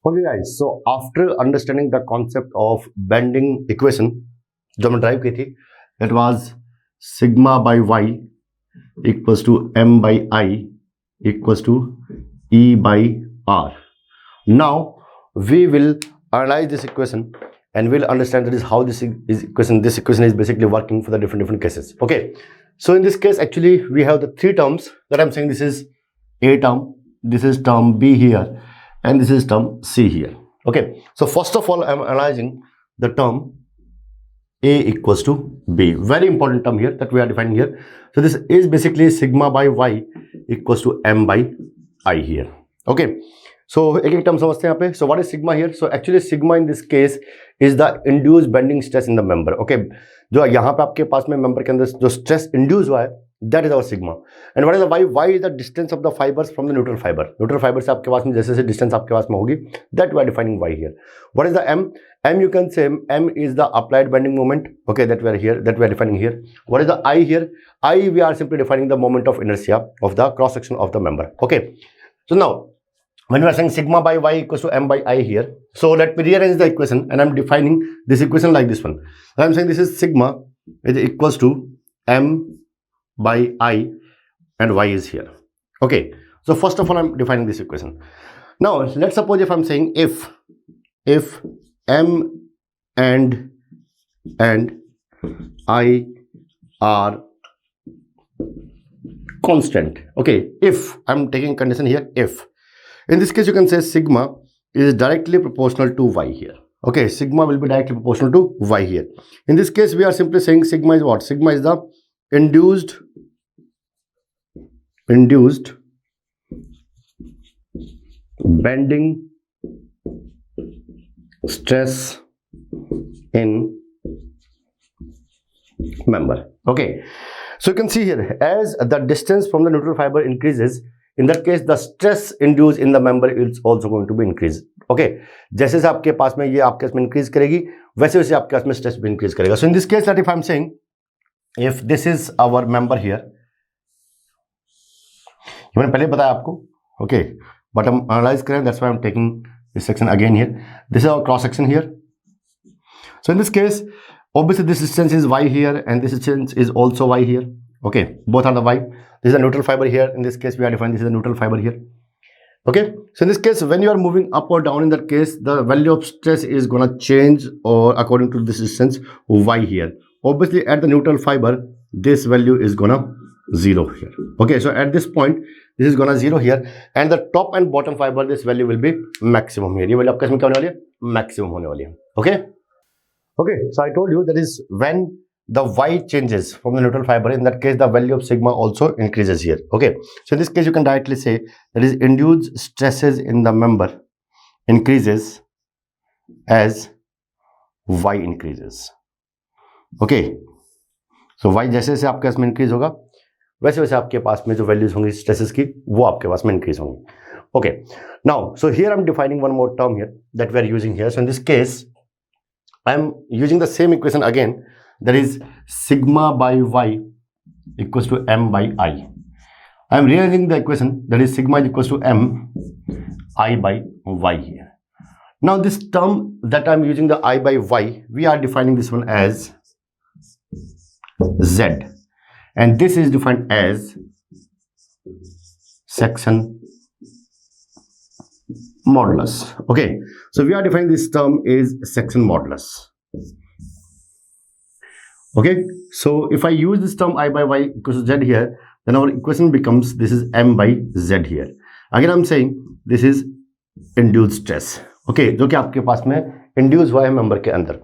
Okay guys, so after understanding the concept of bending equation जो हमने drive की थी, that was sigma by y equals to m by I equals to E by R. Now we will analyze this equation and we'll understand that is how this equation is basically working for the different cases. Okay, so in this case actually we have the three terms that I'm saying. This is A term, this is term B here, and this is term C here. Okay, so first of all I'm analyzing the term A equals to B. Very important term here that we are defining here. So this is basically sigma by y equals to m by I here. Okay, so एक term समझते हैं यहाँ पे. So what is sigma here? So actually sigma in this case is the induced bending stress in the member. Okay, जो यहाँ पे आपके पास में member के अंदर जो stress induce हुआ है, that is our sigma. And what is the y? Y is the distance of the fibers from the neutral fiber. Neutral fiber से आपके पास में जैसे distance आपके पास में होगी, that we are defining y here. What is the m? M you can say m is the applied bending moment. Okay, that we are defining here. What is the I here? I we are simply defining the moment of inertia of the cross section of the member. Okay, so now when we are saying sigma by y equals to m by I here, so let me rearrange the equation and I'm defining this equation like this one. And I'm saying this is sigma is equals to m by I and y is here. Okay, so first of all I'm defining this equation. Now let's suppose if I'm saying if m and I are constant. Okay, if I'm taking condition here, if in this case you can say sigma is directly proportional to y here. Okay, sigma will be directly proportional to y here. In this case we are simply saying sigma is what? Sigma is the induced bending stress in member. Okay, so you can see here as the distance from the neutral fiber increases, in that case the stress induced in the member is also going to be increased. Okay, जैसे जैसे आपके पास में ये आपके पास में increase करेगी वैसे वैसे आपके पास में स्ट्रेस भी इंक्रीज करेगा. So in this case that if I'm saying if this is our member here, मैंने पहले बताया आपको. Okay, but हम analyze करें, that's why I'm taking this section again here. This is our cross section here. So in this case obviously this distance is y here and this distance is also y here. Okay, both are the y. This is a neutral fiber here. In this case we are defining this is a neutral fiber here. Okay, so in this case when you are moving up or down, in that case the value of stress is gonna change or according to this distance y here. Obviously at the neutral fiber this value is gonna 0 here. Okay, so at this point this is gonna 0 here and the top and bottom fiber this value will be maximum here. ये value आपका इसमें क्या होने वाली है? Maximum होने वाली है. Okay, okay, so I told you that is when the y changes from the neutral fiber, in that case the value of sigma also increases here. Okay, so in this case you can directly say that is induced stresses in the member increases as y increases. Okay, so y जैसे जैसे आपके पास में increase होगा वैसे वैसे आपके पास में जो वैल्यूज होंगी स्ट्रेसेस की वो आपके पास में इंक्रीज होंगी. Okay, now so here I'm defining one more term here that we are using here. So in this case I'm using the same equation again, that is sigma by y equals to m by I. I am rearranging the equation, that is sigma is equals to m I by y here. Now this term that I am using the I by y, we are defining this one as z and this is defined as section modulus. Okay, so we are defining this term is section modulus. Okay, so if I use this term I by y equals to z here, then our equation becomes this is m by z here. Again I'm saying this is induced stress. Okay, जो कि आपके पास में induce हुआ है member के अंदर.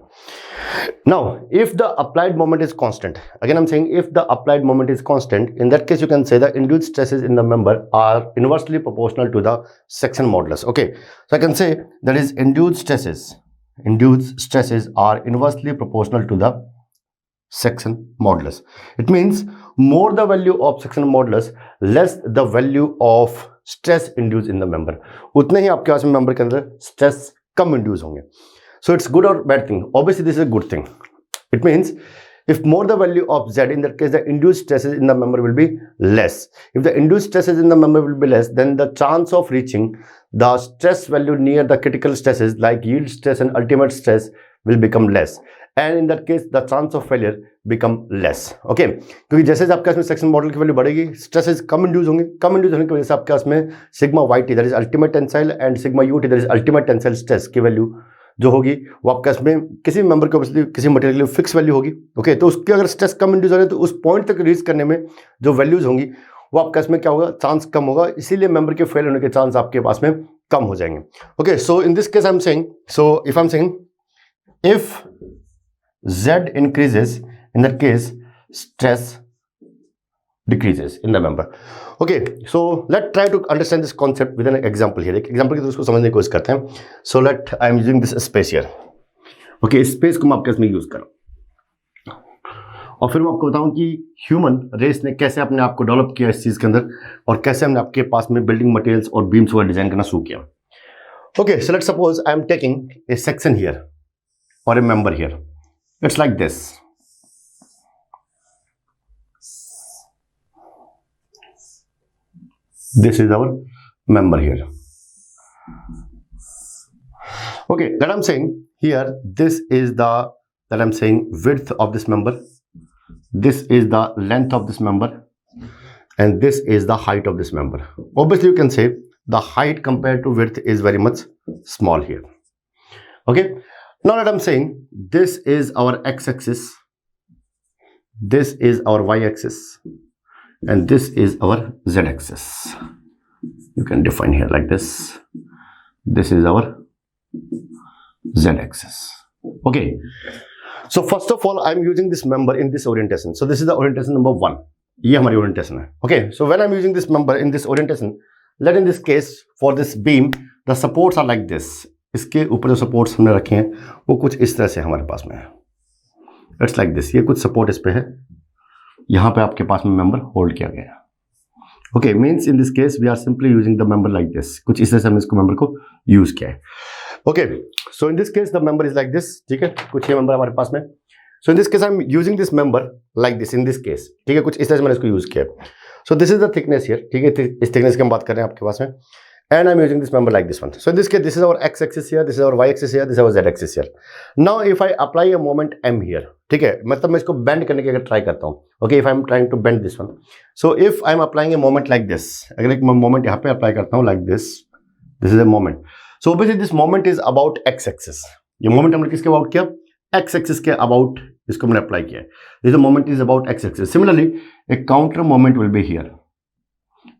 Now if the applied moment is constant, again I'm saying if the applied moment is constant, in that case you can say the induced stresses in the member are inversely proportional to the section modulus. Okay, so I can say that is induced stresses are inversely proportional to the section modulus. It means more the value of section modulus, less the value of stress induced in the member. उतने ही आपके पास में member के अंदर stress कम induce होंगे. So it's good or bad thing? Obviously this is a good thing. It means If more the value of z, in that case the induced stresses in the member will be less. If the induced stresses in the member will be less, then the chance of reaching the stress value near the critical stresses like yield stress and ultimate stress will become less, and in that case the chance of failure become less. Okay, क्योंकि जैसे आपके पास में section model की value बढ़ेगी, stresses कम induce होंगे, कम induce होने की वजह से आपके पास में sigma y t that is ultimate tensile and sigma u t that is ultimate tensile stress की वैल्यू जो होगी वो आपके इसमें किसी भी मेंबर के किसी मटेरियल के लिए फिक्स वैल्यू होगी. ओके, तो उसके अगर स्ट्रेस कम इंड्यूस हो रहे हैं तो उस पॉइंट तक रीच करने में जो वैल्यूज होंगी वो आपके इसमें क्या होगा, चांस कम होगा, इसीलिए मेंबर के फेल होने के चांस आपके पास में कम हो जाएंगे. Okay, so in this case I am saying, so if I am saying if z increases, in that case stress decreases in the member. Okay, so let's try to understand this concept with an example here. एक example के through उसको समझने की कोशिश करते हैं. So I am using this space here. Okay, space को मैं आपके इसमें यूज कर रहा हूँ और फिर मैं आपको बताऊं कि ह्यूमन रेस ने कैसे अपने आप को डेवलप किया इस चीज के अंदर और कैसे हमने आपके पास में बिल्डिंग मटेरियल्स और बीम्स को डिजाइन करना शुरू किया. Okay, so let's suppose I am taking a section here or a member here. It's like this. This is our member here. Okay, that I'm saying here, this is the, that I'm saying width of this member, this is the length of this member, and this is the height of this member. Obviously you can say the height compared to width is very much small here. Okay, now that I'm saying this is our x-axis, this is our y-axis, and this is our z-axis. You can define here like this. This is our z-axis. Okay, so first of all I'm using this member in this orientation. So this is the orientation number 1. ये हमारी orientation है. Okay, so when I'm using this member in this orientation, let in this case for this beam the supports are like this. इसके ऊपर जो supports हमने रखे हैं वो कुछ इस तरह से हमारे पास में है. It's like this. ये कुछ सपोर्ट इस पे है, यहाँ पे आपके पास में मेंबर होल्ड किया गया है. Okay, means in this case we are simply using the member like this. कुछ इस तरह से हमने इसको मेंबर को यूज किया है. Okay, so in this case the member is like this. ठीक है, कुछ ये मेंबर हमारे पास में. So in this case I am using this member like this in this case. ठीक है, कुछ इस तरह से मैंने इसको यूज किया है. So this is the thickness here. ठीक है, इस थिकनेस की हम बात कर रहे हैं आपके पास में. And I'm using this member like this one. So in this case, this is our x-axis here, this is our y-axis here, this is our z-axis here. Now if I apply a moment m here, ठीक है, मतलब मैं इसको bend करने की अगर try करता हूँ. Okay, if I'm trying to bend this one. So if I'm applying a moment like this, अगर एक moment यहाँ पे apply करता हूँ like this, this is a moment. So obviously this moment is about x-axis. ये moment हमने किसके about किया? X-axis के about इसको हमने apply किया. This moment is about x-axis. Similarly, a counter moment will be here.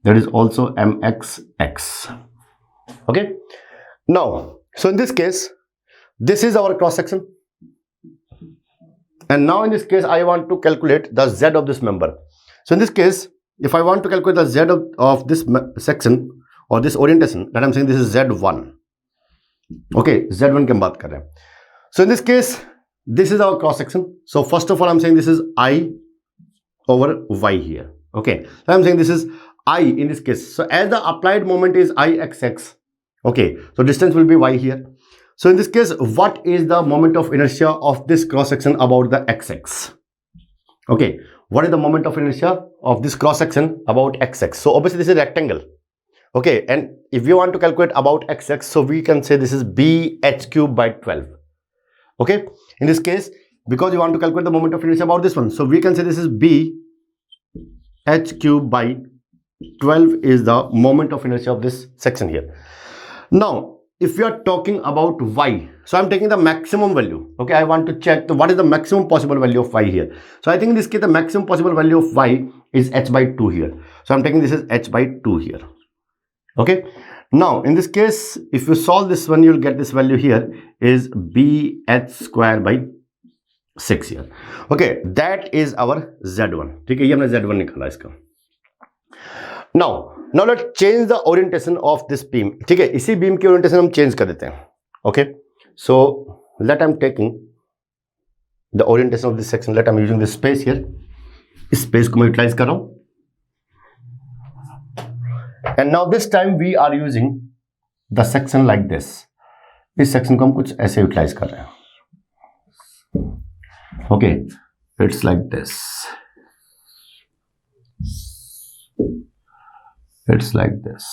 That is also mxx. Okay, now so in this case this is our cross section, and now in this case I want to calculate the z of this member. So in this case if I want to calculate the z of this section or this orientation, that I'm saying this is z1. Okay, z1 की हम बात कर रहे हैं. So in this case this is our cross section. So first of all I'm saying this is I over y here. Okay, so I'm saying this is I in this case. So as the applied moment is Ixx, okay, so distance will be y here. So in this case, what is the moment of inertia of this cross section about the xx? Okay, what is the moment of inertia of this cross section about xx? So obviously this is a rectangle. Okay, and if you want to calculate about xx, so we can say this is bh cube by 12. Okay, in this case, because you want to calculate the moment of inertia about this one, so we can say this is b h cube by 12 is the moment of inertia of this section here. Now if we are talking about y, so I'm taking the maximum value. Okay, I want to check what is the maximum possible value of y here. So I think in this case the maximum possible value of y is h by 2 here. So I'm taking this as h by 2 here. Okay, now in this case if you solve this one, you'll get this value here is bh square by 6 here. Okay, that is our z1. ठीक है, ये हमने z1 निकाला इसका. Now let's change the orientation of this beam. ठीक है, इसी beam की orientation हम change कर देते हैं. Okay, so let I'm taking the orientation of this section. Let I'm using this space here. इस space को मैं utilize कर रहा हूँ. And now this time we are using the section like this. इस section को हम कुछ ऐसे utilize कर रहे हैं. Okay, It's like this. It's like this.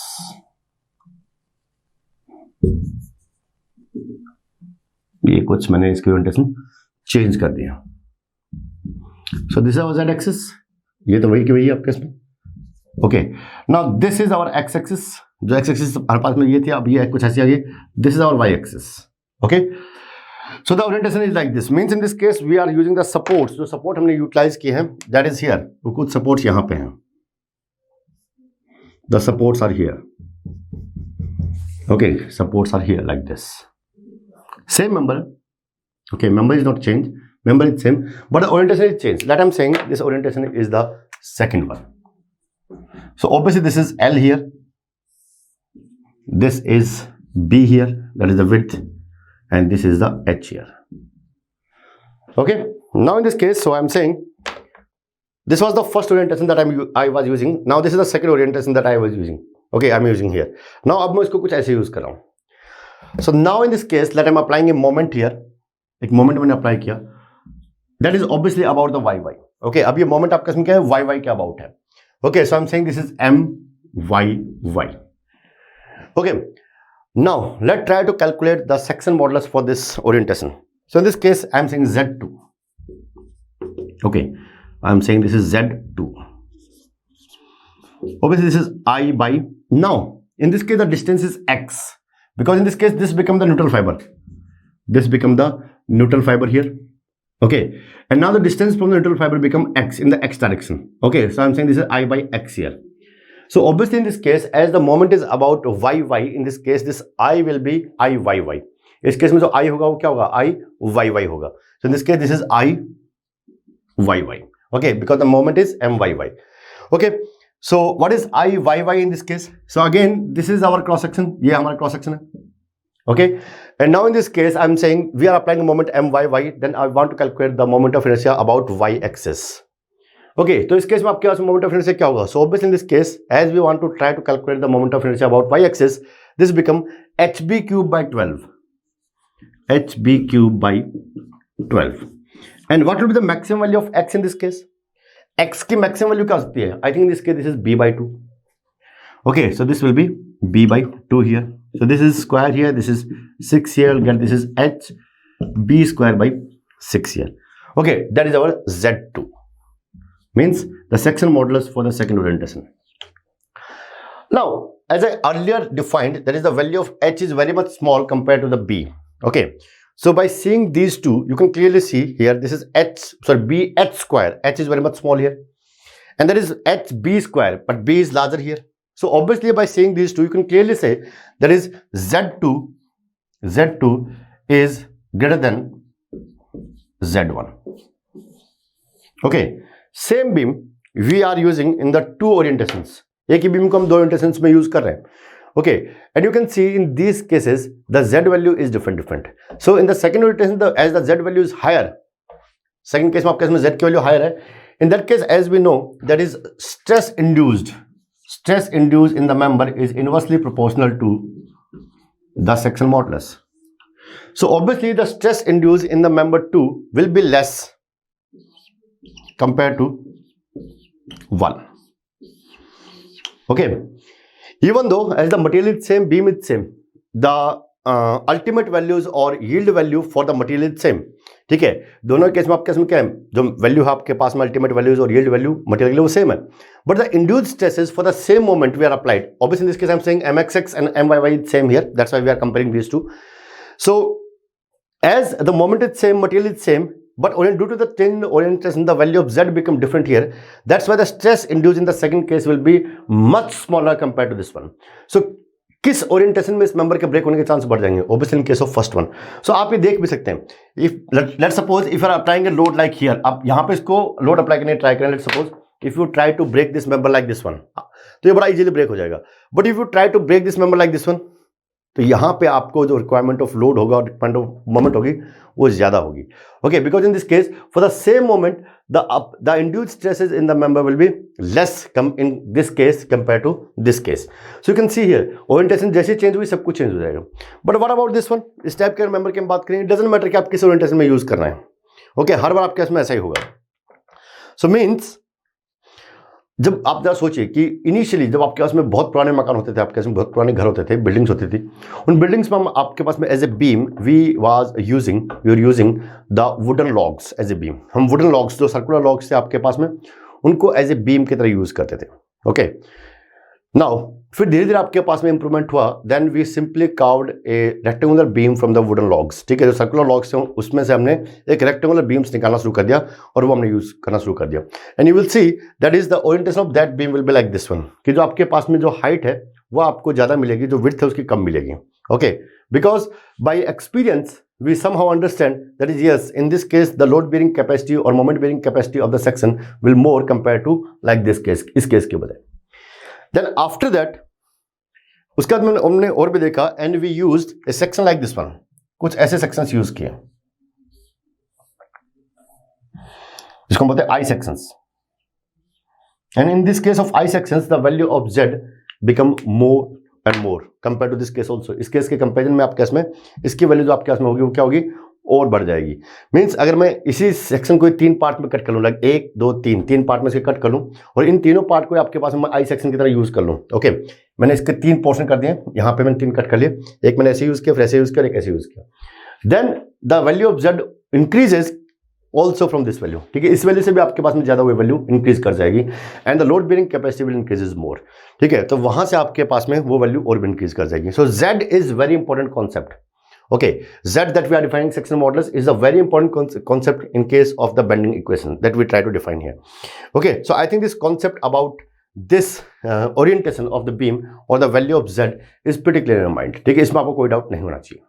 ये कुछ मैंने इसकी ओरिएंटेशन चेंज कर दिया. So this is our z axis. ये तो वही की वही है आपके इसमें. Okay. Now this is our x axis. जो x axis हमारे पास में ये थी, अब ये कुछ ऐसी आ गई. This is our y axis. Okay. So the orientation is like this. Means in this case we are using the supports. जो support हमने utilize किए हैं, that is here. वो कुछ supports यहाँ पे हैं. The supports are here. Okay, supports are here like this. Same member. Okay, member is not changed. Member is same, but the orientation is changed. That I'm saying this orientation is the second one. So obviously this is L here. This is B here. That is the width, and this is the H here. Okay. Now in this case, so I'm saying this was the first orientation that I was using. Now this is the second orientation that I was using. Okay, I'm using here. Now अब मैं इसको कुछ ऐसे use कर रहा हूँ. So now in this case, that I'm applying a moment here. एक moment मैंने अप्लाई किया. That is obviously about the y. Okay, अब ये moment आपका इसमें क्या है? y के about है. Okay, so I'm saying this is my. Okay, now let's try to calculate the section modulus for this orientation. So in this case, I'm saying z2. Okay, I'm saying this is z2. Obviously this is I by. Now in this case the distance is x, because in this case this become the neutral fiber. This become the neutral fiber here. Okay, and now the distance from the neutral fiber become x in the x direction. Okay, so I'm saying this is I by x here. So obviously in this case, as the moment is about y, in this case this I will be I y. इस case में जो I होगा वो क्या होगा? I y होगा. So in this case this is I y. Okay, because the moment is my. Okay, so what is I y in this case? So again this is our cross section. ये हमारा cross section है. Okay, and now in this case I'm saying we are applying a moment my. Then I want to calculate the moment of inertia about y axis. Okay, तो इस case में आपके पास moment of inertia क्या होगा? So obviously in this case, as we want to try to calculate the moment of inertia about y axis, this become hb cube by 12. hb cube by 12. And what will be the maximum value of x in this case? X की maximum value क्या हो सकती है? I think in this case this is b by 2. Okay, so this will be b by 2 here. So this is square here, this is 6 here, get this is h b square by 6 here. Okay, that is our z2. Means the section modulus for the second orientation. Now, as I earlier defined, that is the value of h is very much small compared to the b. Okay, so by seeing these two, you can clearly see here this is b h square. H is very much small here, and that is h b square, but b is larger here. So obviously by seeing these two, you can clearly say that is z2 is greater than z1. Okay. Same beam we are using in the two orientations. एक ही beam को हम दो orientations में use कर रहे हैं. Okay, and you can see in these cases the z value is different. So in the second orientation as the z value is higher, second case में आपके इसमें जेड की वैल्यू हायर है. In that case as we know that is stress induced in the member is inversely proportional to the section modulus. So obviously the stress induced in the member 2 will be less compared to 1. Okay, even though as the material is same, beam is same, the ultimate values or yield value for the material is same. ठीक है, दोनों case में आपके इसमें क्या है? जो value है आपके पास में अल्टीमेट वैल्यूज और यील्ड वैल्यू मटेरियल के लिए वो सेम है, but the induced stresses for the same moment we are applied. Obviously in this case I am saying mxx and my is same here. That's why we are comparing these two. So as the moment is same, material is same, but due to the change orientation, the value of z become different here. That's why the stress induced in the second case will be much smaller compared to this one. So किस orientation में इस member के break होने के chance बढ़ जाएंगे? Obviously in case of first one. So आप ये देख भी सकते हैं. If let's suppose if you are applying a load like here, आप यहाँ पे इसको लोड अप्लाई करने ट्राई करें. Let's suppose if you try to break this member like this one, तो ये बड़ा इजीली ब्रेक हो जाएगा. But if you try to break this member like this one, तो यहाँ पे आपको जो रिक्वायरमेंट ऑफ लोड होगा और रिक्वायरमेंट ऑफ मोमेंट होगी वो ज्यादा होगी. Okay, because in this case for the same moment the induced stresses in the member will be less कम in this case compare to this case. So you can see here orientation जैसे change हुई सब कुछ change हो जाएगा. But what about this one? इस type के member की हम बात करें, इट डजंट मैटर कि आप किस ओरिएंटेशन में यूज कर रहे हैं. ओके, हर बार आपके इसमें ऐसा ही होगा. सो मीन्स जब आप जरा सोचिए कि इनिशियली जब आपके पास में बहुत पुराने मकान होते थे, आपके पास में बहुत पुराने घर होते थे, बिल्डिंग्स होती थी, उन बिल्डिंग्स में हम आपके पास में as a beam we are using the wooden logs as a beam. हम वुडन लॉग्स जो सर्कुलर लॉग्स थे आपके पास में, उनको एज ए बीम की तरह यूज करते थे। ओके, नाउ फिर धीरे धीरे आपके पास में इंप्रूवमेंट हुआ, then we simply carved a rectangular beam from the wooden logs. ठीक है, जो सर्कुलर लॉग्स हैं उसमें से हमने एक रेक्टेंगुलर बीम्स निकालना शुरू कर दिया और वो हमने यूज करना शुरू कर दिया। And you will see that is the orientation of that beam will be like this one, कि जो आपके पास में जो हाइट है वो आपको ज्यादा मिलेगी, जो विड्थ है उसकी कम मिलेगी। Okay, because by experience we somehow understand that is yes, in this case the load bearing capacity or moment bearing capacity of the section will more compared to like this case, इस case के बजाय। then after that उसके बाद हमने और भी देखा, and we used a section like this one, कुछ ऐसे sections यूज किए जिसको हम बोलते हैं I sections, and in this case of I sections the value of Z become more and more compared to this case also। इस case के comparison में आपके केस में इसकी वैल्यू जो आपके पास में होगी वो क्या होगी, और बढ़ जाएगी। मीन्स अगर मैं इसी सेक्शन को 3 पार्ट में कट कर लूँ, लाइक 1 2 3 पार्ट में से कट कर लूँ और इन तीनों पार्ट को आपके पास में आई सेक्शन की तरह यूज कर लूँ। ओके, मैंने इसके 3 पोर्शन कर दिए, यहाँ पे मैंने 3 कट कर लिए, एक मैंने ऐसे यूज किया, फिर ऐसे यूज किया और एक ऐसे यूज किया। Then the value of z increases also from this value. ठीक है, इस वैल्यू से भी आपके पास में ज्यादा वो वैल्यू इंक्रीज कर जाएगी, and the load bearing capacity will increases more. ठीक है, तो वहां से आपके पास में वो वैल्यू और भी इंक्रीज कर जाएगी। So Z is very important concept. Okay, Z that we are defining section modulus is a very important concept in case of the bending equation that we try to define here. Okay, so I think this concept about this orientation of the beam or the value of Z is pretty clear in your mind. ठीक है, इसमें आपको कोई doubt नहीं होना चाहिए।